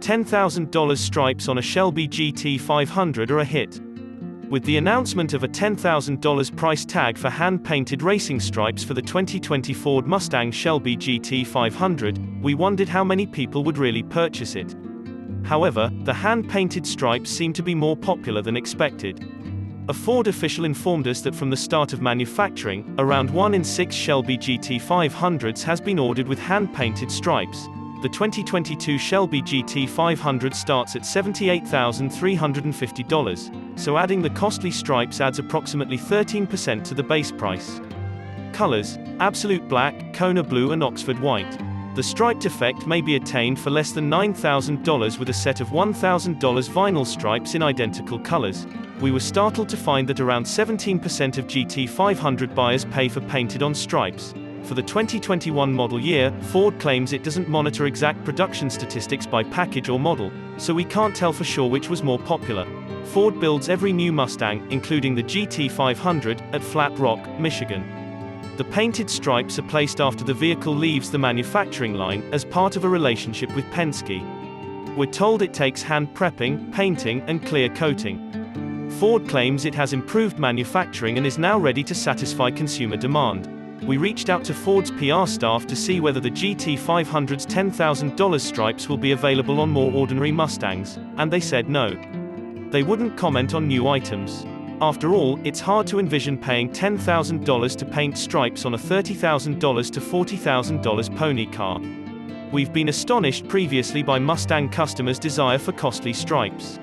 $10,000 stripes on a Shelby GT500 are a hit. With the announcement of a $10,000 price tag for hand-painted racing stripes for the 2020 Ford Mustang Shelby GT500, we wondered how many people would really purchase it. However, the hand-painted stripes seem to be more popular than expected. A Ford official informed us that from the start of manufacturing, around 1 in 6 Shelby GT500s has been ordered with hand-painted stripes. The 2022 Shelby GT500 starts at $78,350, so adding the costly stripes adds approximately 13% to the base price. Colors: Absolute Black, Kona Blue and Oxford White. The striped effect may be attained for less than $9,000 with a set of $1,000 vinyl stripes in identical colors. We were startled to find that around 17% of GT500 buyers pay for painted-on stripes. For the 2021 model year, Ford claims it doesn't monitor exact production statistics by package or model, so we can't tell for sure which was more popular. Ford builds every new Mustang, including the GT500, at Flat Rock, Michigan. The painted stripes are placed after the vehicle leaves the manufacturing line, as part of a relationship with Penske. We're told it takes hand prepping, painting, and clear coating. Ford claims it has improved manufacturing and is now ready to satisfy consumer demand. We reached out to Ford's PR staff to see whether the GT500's $10,000 stripes will be available on more ordinary Mustangs, and they said no. They wouldn't comment on new items. After all, it's hard to envision paying $10,000 to paint stripes on a $30,000 to $40,000 pony car. We've been astonished previously by Mustang customers' desire for costly stripes.